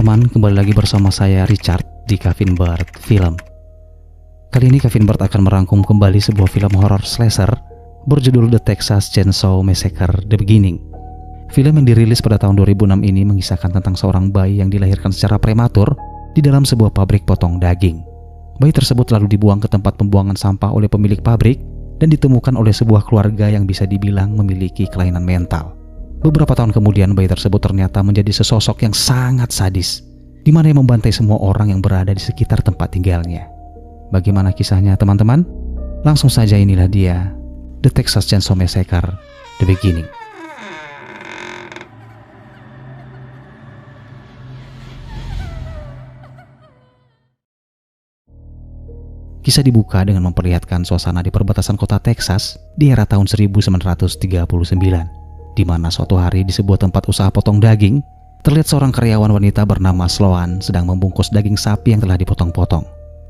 teman-teman, kembali lagi bersama saya Richard di Kevin Bird Film. Kali ini Kevin Bird akan merangkum kembali sebuah film horor slasher berjudul The Texas Chainsaw Massacre: The Beginning. Film yang dirilis pada tahun 2006 ini mengisahkan tentang seorang bayi yang dilahirkan secara prematur di dalam sebuah pabrik potong daging. Bayi tersebut lalu dibuang ke tempat pembuangan sampah oleh pemilik pabrik dan ditemukan oleh sebuah keluarga yang bisa dibilang memiliki kelainan mental. Beberapa tahun kemudian bayi tersebut ternyata menjadi sesosok yang sangat sadis, di mana ia membantai semua orang yang berada di sekitar tempat tinggalnya. Bagaimana kisahnya teman-teman? Langsung saja, inilah dia, The Texas Chainsaw Massacre: The Beginning. Kisah dibuka dengan memperlihatkan suasana di perbatasan kota Texas di era tahun 1939. Di mana suatu hari di sebuah tempat usaha potong daging, terlihat seorang karyawan wanita bernama Sloan sedang membungkus daging sapi yang telah dipotong-potong.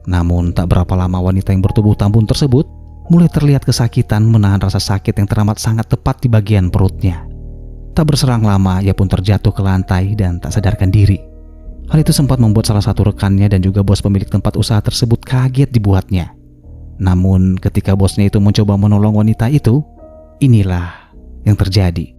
Namun tak berapa lama wanita yang bertubuh tambun tersebut mulai terlihat kesakitan menahan rasa sakit yang teramat sangat tepat di bagian perutnya. Tak berserang lama ia pun terjatuh ke lantai dan tak sadarkan diri. Hal itu sempat membuat salah satu rekannya dan juga bos pemilik tempat usaha tersebut kaget dibuatnya. Namun ketika bosnya itu mencoba menolong wanita itu, inilah yang terjadi.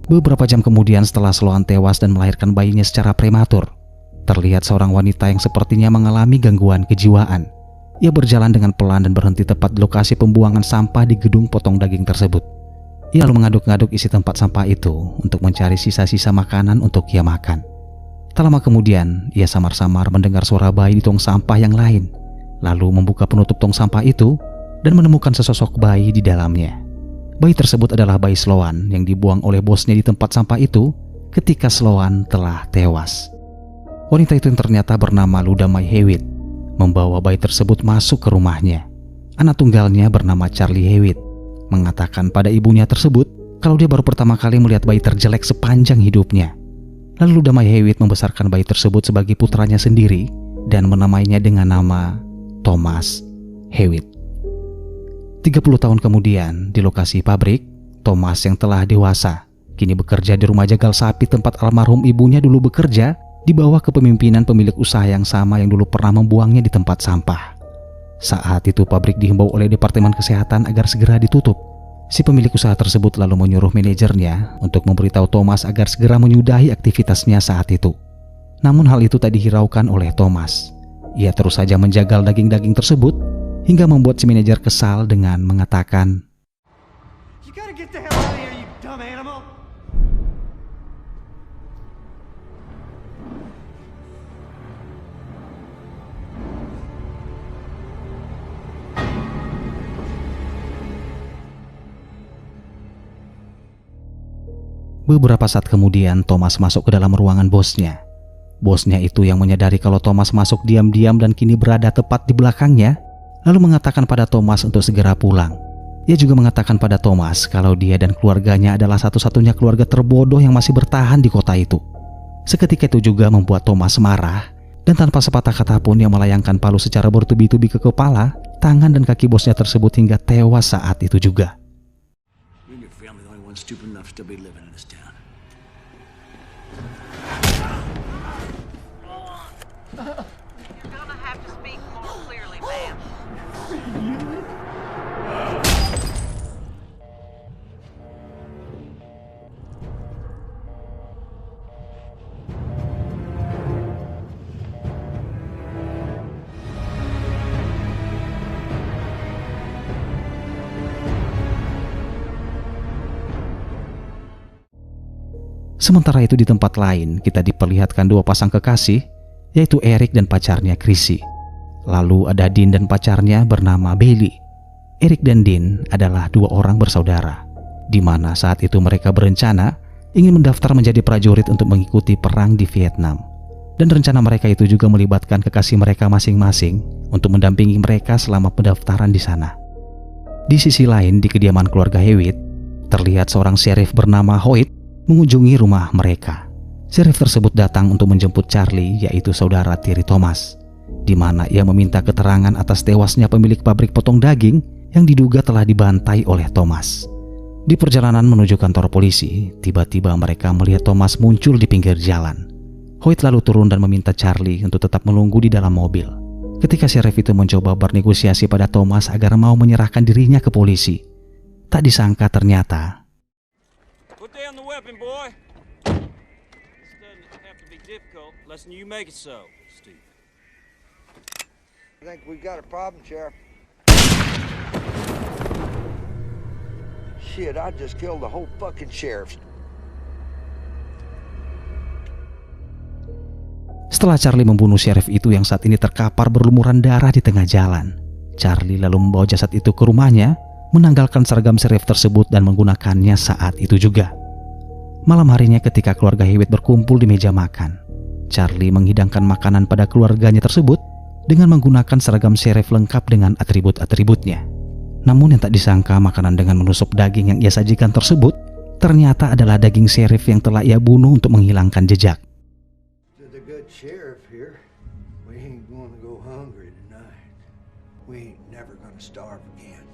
Beberapa jam kemudian setelah Sloan tewas dan melahirkan bayinya secara prematur, terlihat seorang wanita yang sepertinya mengalami gangguan kejiwaan. Ia berjalan dengan pelan dan berhenti tepat di lokasi pembuangan sampah di gedung potong daging tersebut. Ia lalu mengaduk-ngaduk isi tempat sampah itu untuk mencari sisa-sisa makanan untuk ia makan. Tak lama kemudian, ia samar-samar mendengar suara bayi di tong sampah yang lain, lalu membuka penutup tong sampah itu dan menemukan sesosok bayi di dalamnya. Bayi tersebut adalah bayi Sloan yang dibuang oleh bosnya di tempat sampah itu ketika Sloan telah tewas. Wanita itu yang ternyata bernama Luda May Hewitt membawa bayi tersebut masuk ke rumahnya. Anak tunggalnya bernama Charlie Hewitt mengatakan pada ibunya tersebut kalau dia baru pertama kali melihat bayi terjelek sepanjang hidupnya. Lalu Luda May Hewitt membesarkan bayi tersebut sebagai putranya sendiri dan menamainya dengan nama Thomas Hewitt. 30 tahun kemudian, di lokasi pabrik, Thomas yang telah dewasa kini bekerja di rumah jagal sapi tempat almarhum ibunya dulu bekerja di bawah kepemimpinan pemilik usaha yang sama yang dulu pernah membuangnya di tempat sampah. Saat itu pabrik dihimbau oleh Departemen Kesehatan agar segera ditutup. Si pemilik usaha tersebut lalu menyuruh manajernya untuk memberitahu Thomas agar segera menyudahi aktivitasnya saat itu. Namun hal itu tak dihiraukan oleh Thomas. Ia terus saja menjagal daging-daging tersebut hingga membuat si manajer kesal dengan mengatakan, "You gotta get the hell out of here, you dumb animal." Beberapa saat kemudian Thomas masuk ke dalam ruangan bosnya. Bosnya itu yang menyadari kalau Thomas masuk diam-diam dan kini berada tepat di belakangnya, lalu mengatakan pada Thomas untuk segera pulang. Ia juga mengatakan pada Thomas kalau dia dan keluarganya adalah satu-satunya keluarga terbodoh yang masih bertahan di kota itu. Seketika itu juga membuat Thomas marah dan tanpa sepatah kata pun ia melayangkan palu secara bertubi-tubi ke kepala, tangan dan kaki bosnya tersebut hingga tewas saat itu juga. Sementara itu di tempat lain kita diperlihatkan dua pasang kekasih, yaitu Eric dan pacarnya Chrissy. Lalu ada Dean dan pacarnya bernama Bailey. Eric dan Dean adalah dua orang bersaudara, di mana saat itu mereka berencana ingin mendaftar menjadi prajurit untuk mengikuti perang di Vietnam. Dan rencana mereka itu juga melibatkan kekasih mereka masing-masing untuk mendampingi mereka selama pendaftaran di sana. Di sisi lain, di kediaman keluarga Hewitt, terlihat seorang sheriff bernama Hoyt mengunjungi rumah mereka. Sheriff tersebut datang untuk menjemput Charlie, yaitu saudara tiri Thomas, di mana ia meminta keterangan atas tewasnya pemilik pabrik potong daging yang diduga telah dibantai oleh Thomas. Di perjalanan menuju kantor polisi, tiba-tiba mereka melihat Thomas muncul di pinggir jalan. Hoyt lalu turun dan meminta Charlie untuk tetap menunggu di dalam mobil. Ketika sheriff itu mencoba bernegosiasi pada Thomas agar mau menyerahkan dirinya ke polisi, tak disangka ternyata Put down the weapon, boy. This doesn't have to be difficult unless you make it so, Steve. I think we got a problem, Sheriff. Shit, I just killed the whole fucking sheriff. Setelah Charlie membunuh sheriff itu yang saat ini terkapar berlumuran darah di tengah jalan, Charlie lalu membawa jasad itu ke rumahnya, menanggalkan seragam sheriff tersebut dan menggunakannya saat itu juga. Malam harinya ketika keluarga Hewitt berkumpul di meja makan, Charlie menghidangkan makanan pada keluarganya tersebut dengan menggunakan seragam sheriff lengkap dengan atribut-atributnya. Namun yang tak disangka, makanan dengan menu sup daging yang ia sajikan tersebut ternyata adalah daging sheriff yang telah ia bunuh untuk menghilangkan jejak. The good sheriff here, we ain't gonna go hungry tonight. We ain't never gonna starve again.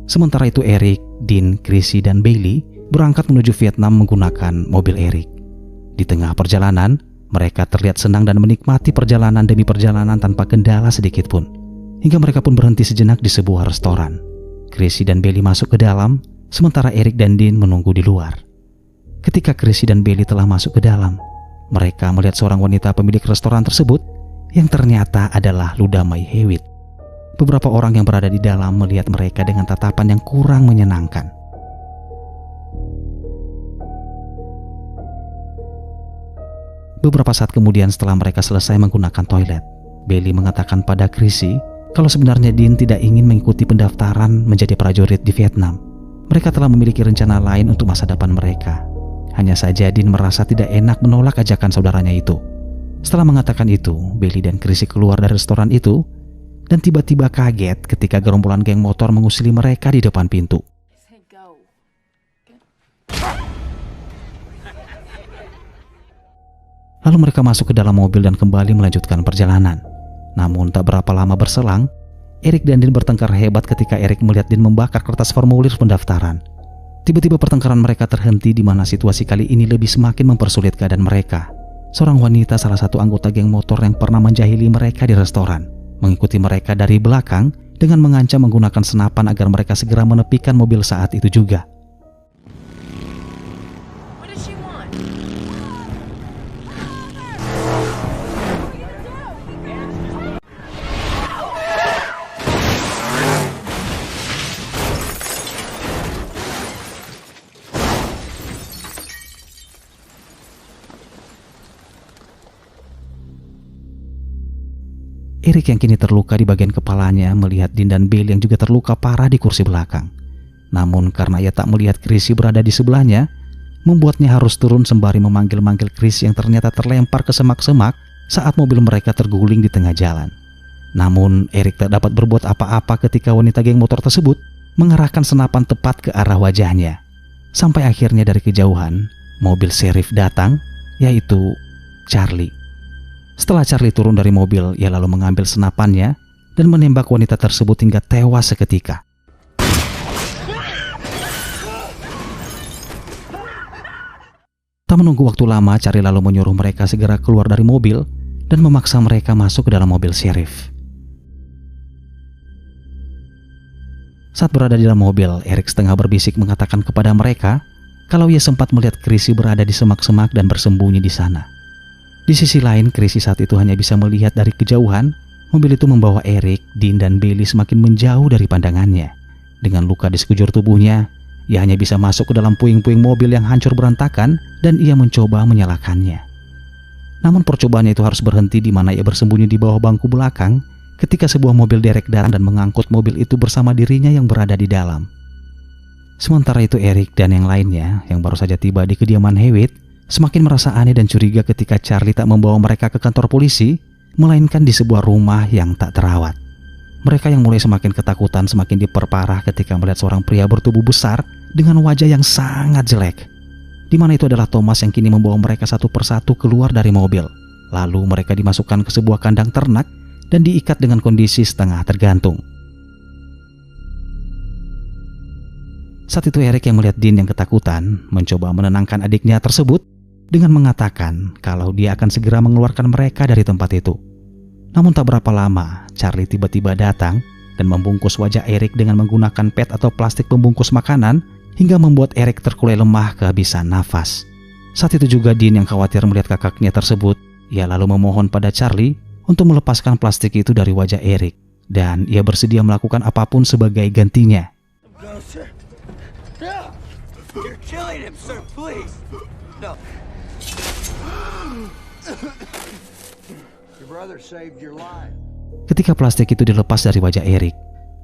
Sementara itu Eric, Dean, Chrissy, dan Bailey berangkat menuju Vietnam menggunakan mobil Eric. Di tengah perjalanan, mereka terlihat senang dan menikmati perjalanan demi perjalanan tanpa kendala sedikit pun. Hingga mereka pun berhenti sejenak di sebuah restoran. Chrissy dan Bailey masuk ke dalam, sementara Eric dan Dean menunggu di luar. Ketika Chrissy dan Bailey telah masuk ke dalam, mereka melihat seorang wanita pemilik restoran tersebut yang ternyata adalah Luda May Hewitt. Beberapa orang yang berada di dalam melihat mereka dengan tatapan yang kurang menyenangkan. Beberapa saat kemudian setelah mereka selesai menggunakan toilet, Bailey mengatakan pada Chrissy kalau sebenarnya Dean tidak ingin mengikuti pendaftaran menjadi prajurit di Vietnam. Mereka telah memiliki rencana lain untuk masa depan mereka. Hanya saja Dean merasa tidak enak menolak ajakan saudaranya itu. Setelah mengatakan itu, Bailey dan Chrissy keluar dari restoran itu dan tiba-tiba kaget ketika gerombolan geng motor mengusili mereka di depan pintu. Lalu mereka masuk ke dalam mobil dan kembali melanjutkan perjalanan. Namun tak berapa lama berselang, Eric dan Dean bertengkar hebat ketika Eric melihat Dean membakar kertas formulir pendaftaran. Tiba-tiba pertengkaran mereka terhenti di mana situasi kali ini lebih semakin mempersulit keadaan mereka. Seorang wanita, salah satu anggota geng motor yang pernah menjahili mereka di restoran, mengikuti mereka dari belakang dengan mengancam menggunakan senapan agar mereka segera menepikan mobil saat itu juga. Eric yang kini terluka di bagian kepalanya melihat Dean dan Bailey yang juga terluka parah di kursi belakang. Namun karena ia tak melihat Chrissy berada di sebelahnya, membuatnya harus turun sembari memanggil-manggil Chrissy yang ternyata terlempar ke semak-semak saat mobil mereka terguling di tengah jalan. Namun Eric tak dapat berbuat apa-apa ketika wanita geng motor tersebut mengarahkan senapan tepat ke arah wajahnya. Sampai akhirnya dari kejauhan, mobil sheriff datang, yaitu Charlie. Setelah Charlie turun dari mobil, ia lalu mengambil senapannya dan menembak wanita tersebut hingga tewas seketika. Tak menunggu waktu lama, Charlie lalu menyuruh mereka segera keluar dari mobil dan memaksa mereka masuk ke dalam mobil sheriff. Saat berada di dalam mobil, Eric setengah berbisik mengatakan kepada mereka kalau ia sempat melihat Chrissy berada di semak-semak dan bersembunyi di sana. Di sisi lain, Chrissy saat itu hanya bisa melihat dari kejauhan mobil itu membawa Eric, Dean, dan Bailey semakin menjauh dari pandangannya. Dengan luka di sekujur tubuhnya, ia hanya bisa masuk ke dalam puing-puing mobil yang hancur berantakan dan ia mencoba menyalakannya. Namun percobaannya itu harus berhenti di mana ia bersembunyi di bawah bangku belakang ketika sebuah mobil derek datang dan mengangkut mobil itu bersama dirinya yang berada di dalam. Sementara itu Eric dan yang lainnya yang baru saja tiba di kediaman Hewitt semakin merasa aneh dan curiga ketika Charlie tak membawa mereka ke kantor polisi, melainkan di sebuah rumah yang tak terawat. Mereka yang mulai semakin ketakutan semakin diperparah ketika melihat seorang pria bertubuh besar dengan wajah yang sangat jelek. Di mana itu adalah Thomas yang kini membawa mereka satu persatu keluar dari mobil. Lalu mereka dimasukkan ke sebuah kandang ternak dan diikat dengan kondisi setengah tergantung. Saat itu Eric yang melihat Dean yang ketakutan mencoba menenangkan adiknya tersebut dengan mengatakan kalau dia akan segera mengeluarkan mereka dari tempat itu. Namun tak berapa lama, Charlie tiba-tiba datang dan membungkus wajah Eric dengan menggunakan pet atau plastik pembungkus makanan hingga membuat Eric terkulai lemah kehabisan nafas. Saat itu juga Dean yang khawatir melihat kakaknya tersebut, ia lalu memohon pada Charlie untuk melepaskan plastik itu dari wajah Eric dan ia bersedia melakukan apapun sebagai gantinya. No, sir. No! You're killing him, sir, please! No. Your brother saved your life. Ketika plastik itu dilepas dari wajah Eric,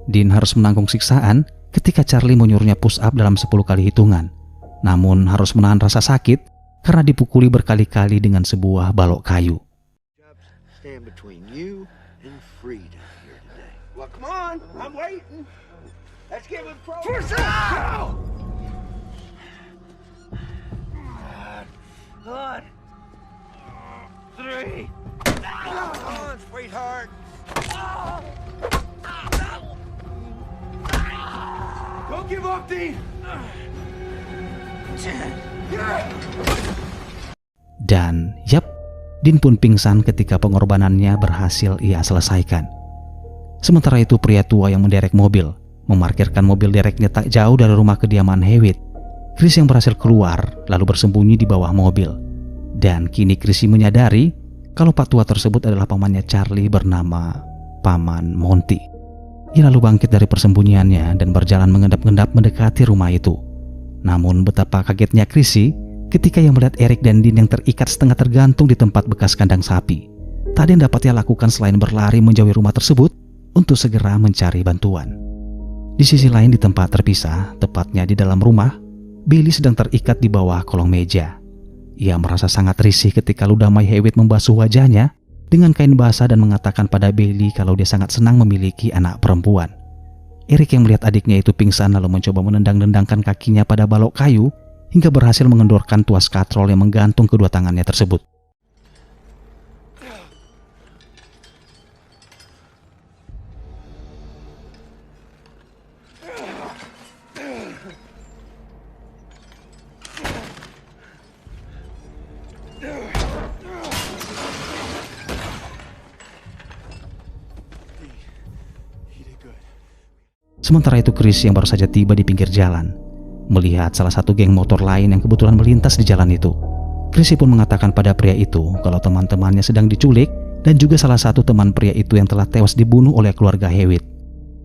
Dean harus menanggung siksaan ketika Charlie menyuruhnya push up dalam 10 kali hitungan. Namun harus menahan rasa sakit karena dipukuli berkali-kali dengan sebuah balok kayu. Stand between you and freedom here today. Well, come on, I'm waiting. Let's give him push up! One, 3. Come on, sweetheart. Don't give up, Dean. Dan yap, Dean pun pingsan ketika pengorbanannya berhasil ia selesaikan. Sementara itu pria tua yang menderek mobil memarkirkan mobil dereknya tak jauh dari rumah kediaman Hewitt. Chris yang berhasil keluar lalu bersembunyi di bawah mobil. Dan kini Chrissy menyadari kalau pak tua tersebut adalah pamannya Charlie bernama Paman Monty. Ia lalu bangkit dari persembunyiannya dan berjalan mengendap-endap mendekati rumah itu. Namun betapa kagetnya Chrissy ketika ia melihat Eric dan Dean yang terikat setengah tergantung di tempat bekas kandang sapi. Tak ada yang dapat ia lakukan selain berlari menjauhi rumah tersebut untuk segera mencari bantuan. Di sisi lain di tempat terpisah, tepatnya di dalam rumah, Billy sedang terikat di bawah kolong meja. Ia merasa sangat risih ketika Ludamai Hewitt membasuh wajahnya dengan kain basah dan mengatakan pada Billy kalau dia sangat senang memiliki anak perempuan. Eric yang melihat adiknya itu pingsan lalu mencoba menendang-nendangkan kakinya pada balok kayu hingga berhasil mengendorkan tuas katrol yang menggantung kedua tangannya tersebut. Sementara itu Chris yang baru saja tiba di pinggir jalan melihat salah satu geng motor lain yang kebetulan melintas di jalan itu. Chris pun mengatakan pada pria itu kalau teman-temannya sedang diculik dan juga salah satu teman pria itu yang telah tewas dibunuh oleh keluarga Hewitt.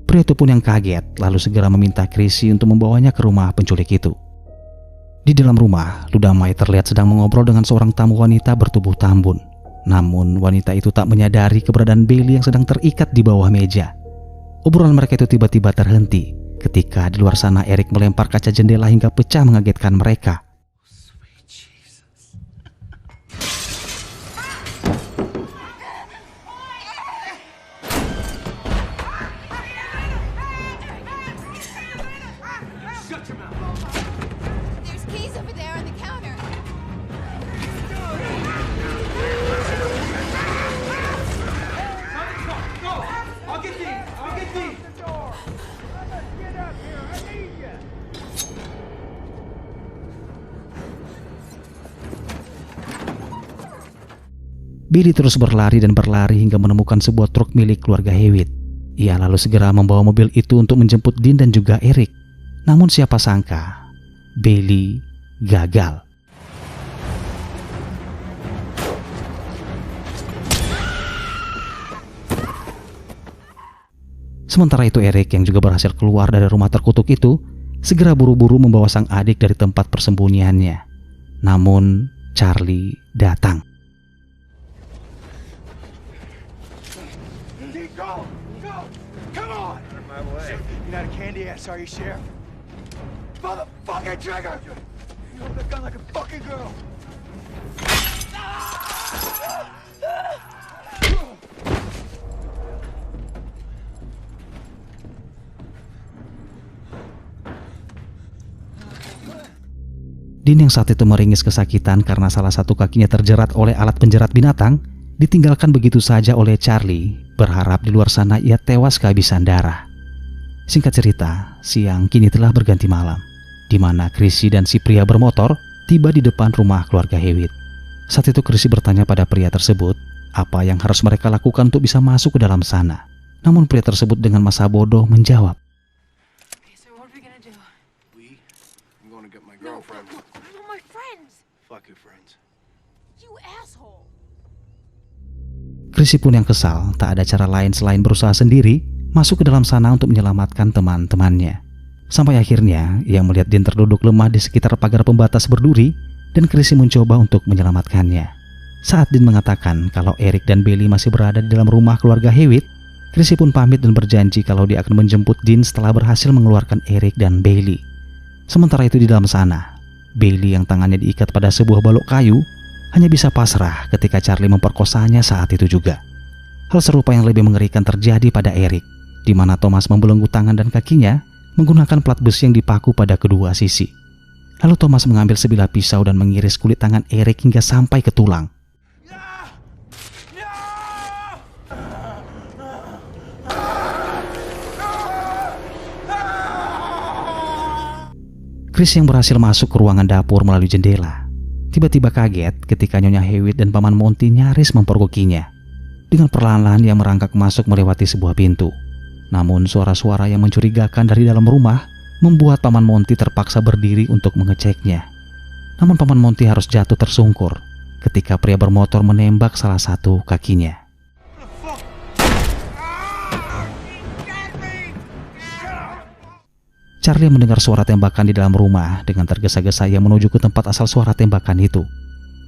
Pria itu pun yang kaget lalu segera meminta Chris untuk membawanya ke rumah penculik itu. Di dalam rumah, Ludamai terlihat sedang mengobrol dengan seorang tamu wanita bertubuh tambun. Namun wanita itu tak menyadari keberadaan Billy yang sedang terikat di bawah meja. Obrolan mereka itu tiba-tiba terhenti ketika di luar sana Eric melempar kaca jendela hingga pecah mengagetkan mereka. Billy terus berlari dan berlari hingga menemukan sebuah truk milik keluarga Hewitt. Ia lalu segera membawa mobil itu untuk menjemput Dean dan juga Eric. Namun siapa sangka, Billy gagal. Sementara itu Eric yang juga berhasil keluar dari rumah terkutuk itu, segera buru-buru membawa sang adik dari tempat persembunyiannya. Namun Charlie datang. You're not a candy ass, are you, Sheriff? Pull the fucking trigger! You hold that gun like a fucking girl! Dean yang saat itu meringis kesakitan karena salah satu kakinya terjerat oleh alat penjerat binatang, ditinggalkan begitu saja oleh Charlie, berharap di luar sana ia tewas kehabisan darah. Singkat cerita, siang kini telah berganti malam, di mana Chrissy dan si pria bermotor tiba di depan rumah keluarga Hewitt. Saat itu Chrissy bertanya pada pria tersebut apa yang harus mereka lakukan untuk bisa masuk ke dalam sana. Namun pria tersebut dengan masa bodoh menjawab, Okay, so what are we gonna do? I'm gonna get my girlfriend. I want my friends. Fuck your friends. You asshole. Chrissy pun yang kesal, tak ada cara lain selain berusaha sendiri masuk ke dalam sana untuk menyelamatkan teman-temannya. Sampai akhirnya ia melihat Dean terduduk lemah di sekitar pagar pembatas berduri dan Chrissy mencoba untuk menyelamatkannya. Saat Dean mengatakan kalau Eric dan Bailey masih berada di dalam rumah keluarga Hewitt, Chrissy pun pamit dan berjanji kalau dia akan menjemput Dean setelah berhasil mengeluarkan Eric dan Bailey. Sementara itu di dalam sana, Bailey yang tangannya diikat pada sebuah balok kayu hanya bisa pasrah ketika Charlie memperkosanya saat itu juga. Hal serupa yang lebih mengerikan terjadi pada Eric, di mana Thomas membelenggu tangan dan kakinya menggunakan plat besi yang dipaku pada kedua sisi. Lalu Thomas mengambil sebilah pisau dan mengiris kulit tangan Eric hingga sampai ke tulang. Chris yang berhasil masuk ke ruangan dapur melalui jendela, tiba-tiba kaget ketika Nyonya Hewitt dan Paman Monty nyaris mempergokinya. Dengan perlahan-lahan ia merangkak masuk melewati sebuah pintu. Namun suara-suara yang mencurigakan dari dalam rumah membuat Paman Monty terpaksa berdiri untuk mengeceknya. Namun Paman Monty harus jatuh tersungkur ketika pria bermotor menembak salah satu kakinya. Charlie mendengar suara tembakan di dalam rumah. Dengan tergesa-gesa ia menuju ke tempat asal suara tembakan itu.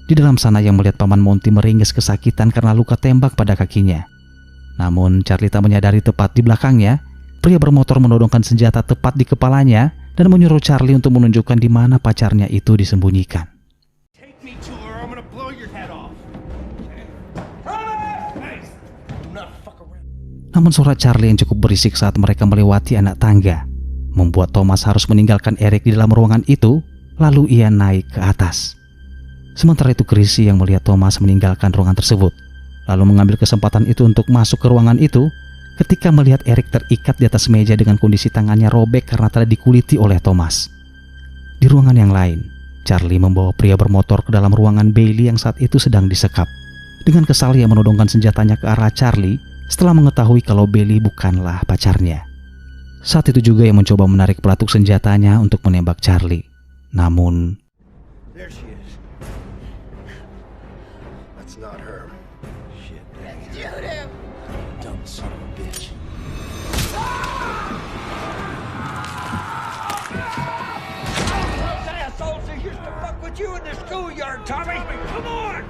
Di dalam sana ia melihat Paman Monty meringis kesakitan karena luka tembak pada kakinya. Namun Charlie tak menyadari tepat di belakangnya, pria bermotor menodongkan senjata tepat di kepalanya dan menyuruh Charlie untuk menunjukkan di mana pacarnya itu disembunyikan. Take me to her, I'm gonna blow your head off. Hey! Do not fuck around. Namun suara Charlie yang cukup berisik saat mereka melewati anak tangga membuat Thomas harus meninggalkan Eric di dalam ruangan itu, lalu ia naik ke atas. Sementara itu Chrissy yang melihat Thomas meninggalkan ruangan tersebut, lalu mengambil kesempatan itu untuk masuk ke ruangan itu ketika melihat Eric terikat di atas meja dengan kondisi tangannya robek karena telah dikuliti oleh Thomas. Di ruangan yang lain, Charlie membawa pria bermotor ke dalam ruangan Bailey yang saat itu sedang disekap. Dengan kesal ia menodongkan senjatanya ke arah Charlie setelah mengetahui kalau Bailey bukanlah pacarnya. Saat itu juga ia mencoba menarik pelatuk senjatanya untuk menembak Charlie. Namun, There she is. That's not her. Shit. Shoot him. Dumb son of a bitch. Those assholes that used to fuck with you in the schoolyard, Tommy! Come on!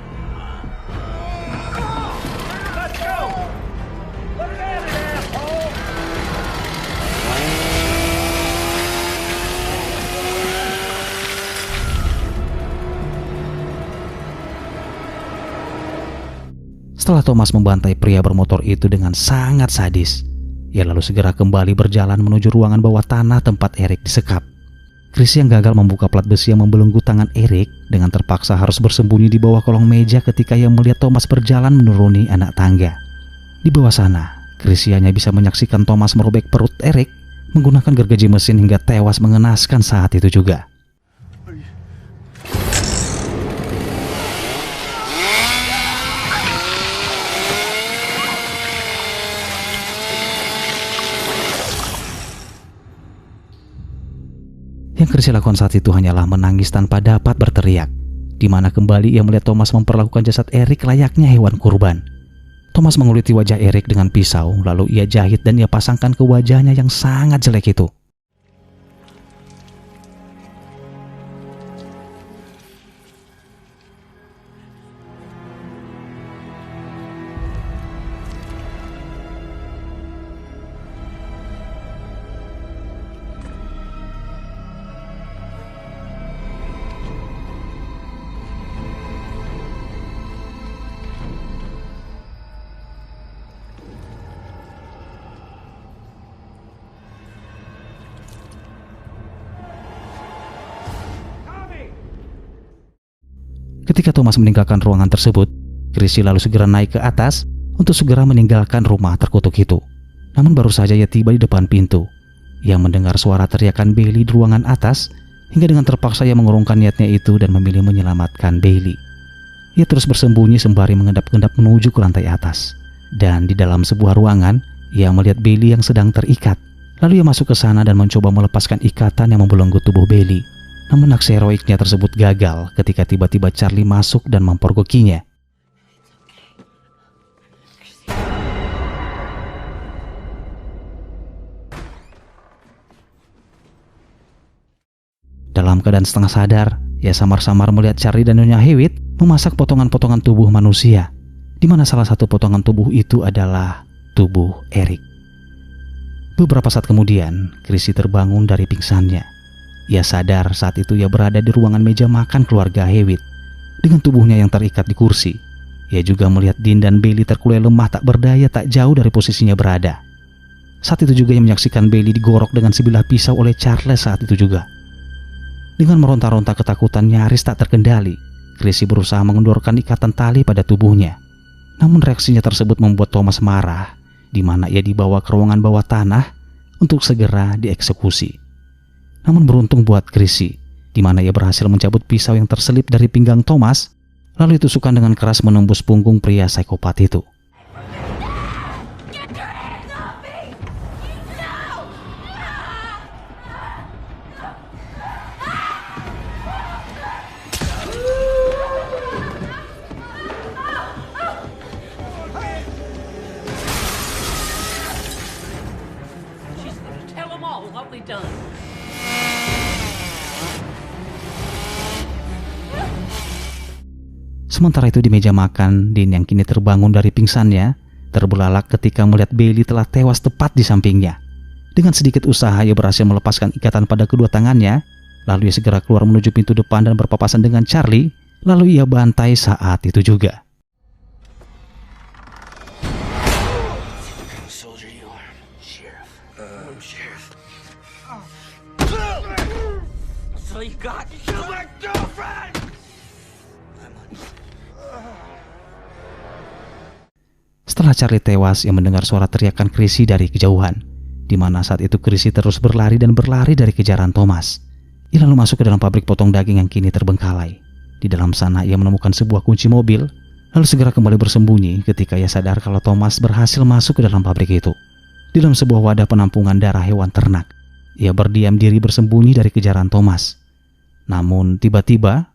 Let's go! Let's get it, asshole! setelah Thomas membantai pria bermotor itu dengan sangat sadis, ia lalu segera kembali berjalan menuju ruangan bawah tanah tempat Eric disekap. Chris yang gagal membuka plat besi yang membelenggu tangan Eric dengan terpaksa harus bersembunyi di bawah kolong meja ketika ia melihat Thomas berjalan menuruni anak tangga. Di bawah sana, Chris hanya bisa menyaksikan Thomas merobek perut Eric menggunakan gergaji mesin hingga tewas mengenaskan saat itu juga. Yang Chris lakukan saat itu hanyalah menangis tanpa dapat berteriak, di mana kembali ia melihat Thomas memperlakukan jasad Eric layaknya hewan kurban. Thomas menguliti wajah Eric dengan pisau, lalu ia jahit dan ia pasangkan ke wajahnya yang sangat jelek itu. Ketika Thomas meninggalkan ruangan tersebut, Chrissy lalu segera naik ke atas untuk segera meninggalkan rumah terkutuk itu. Namun baru saja ia tiba di depan pintu, ia mendengar suara teriakan Bailey di ruangan atas, hingga dengan terpaksa ia mengurungkan niatnya itu dan memilih menyelamatkan Bailey. Ia terus bersembunyi sembari mengendap-endap menuju ke lantai atas. Dan di dalam sebuah ruangan, ia melihat Bailey yang sedang terikat. Lalu ia masuk ke sana dan mencoba melepaskan ikatan yang membelenggu tubuh Bailey. Namun aksi heroiknya tersebut gagal ketika tiba-tiba Charlie masuk dan mempergokinya. Dalam keadaan setengah sadar, ia samar-samar melihat Charlie dan Nyonya Hewitt memasak potongan-potongan tubuh manusia, di mana salah satu potongan tubuh itu adalah tubuh Eric. Beberapa saat kemudian, Chrissy terbangun dari pingsannya. Ia sadar saat itu ia berada di ruangan meja makan keluarga Hewitt dengan tubuhnya yang terikat di kursi. Ia juga melihat Dean dan Bailey terkulai lemah tak berdaya tak jauh dari posisinya berada. Saat itu juga ia menyaksikan Bailey digorok dengan sebilah pisau oleh Charles saat itu juga. Dengan meronta-ronta ketakutan nyaris tak terkendali, Chrissy berusaha mengendorkan ikatan tali pada tubuhnya. Namun reaksinya tersebut membuat Thomas marah, di mana ia dibawa ke ruangan bawah tanah untuk segera dieksekusi. Namun beruntung buat Chrissy, di mana ia berhasil mencabut pisau yang terselip dari pinggang Thomas, lalu ditusukan dengan keras menembus punggung pria psikopat itu. Sementara itu di meja makan, Dean yang kini terbangun dari pingsannya terbelalak ketika melihat Bailey telah tewas tepat di sampingnya. Dengan sedikit usaha ia berhasil melepaskan ikatan pada kedua tangannya, lalu ia segera keluar menuju pintu depan dan berpapasan dengan Charlie, lalu ia bantai saat itu juga. Setelah Charlie tewas, ia mendengar suara teriakan Chrissy dari kejauhan, di mana saat itu Chrissy terus berlari dari kejaran Thomas. Ia lalu masuk ke dalam pabrik potong daging yang kini terbengkalai. Di dalam sana ia menemukan sebuah kunci mobil, lalu segera kembali bersembunyi ketika ia sadar kalau Thomas berhasil masuk ke dalam pabrik itu. Di dalam sebuah wadah penampungan darah hewan ternak, ia berdiam diri bersembunyi dari kejaran Thomas. Namun tiba-tiba,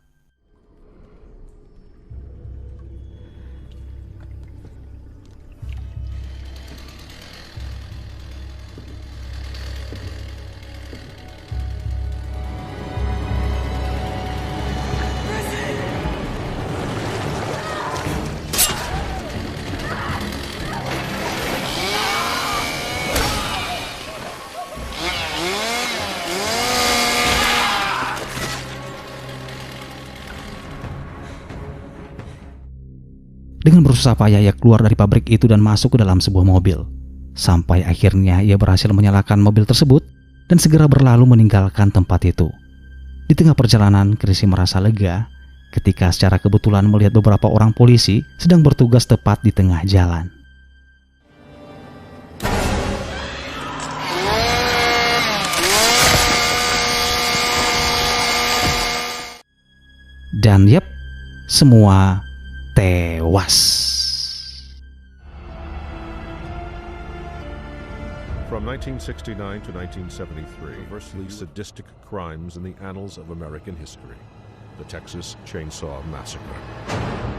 dengan berusaha payah ia keluar dari pabrik itu dan masuk ke dalam sebuah mobil. Sampai akhirnya ia berhasil menyalakan mobil tersebut dan segera berlalu meninggalkan tempat itu. Di tengah perjalanan, Chrissy merasa lega ketika secara kebetulan melihat beberapa orang polisi sedang bertugas tepat di tengah jalan. Dan yep, semua tewas. From 1969 to 1973, universally sadistic crimes in the annals of American history. The Texas Chainsaw Massacre.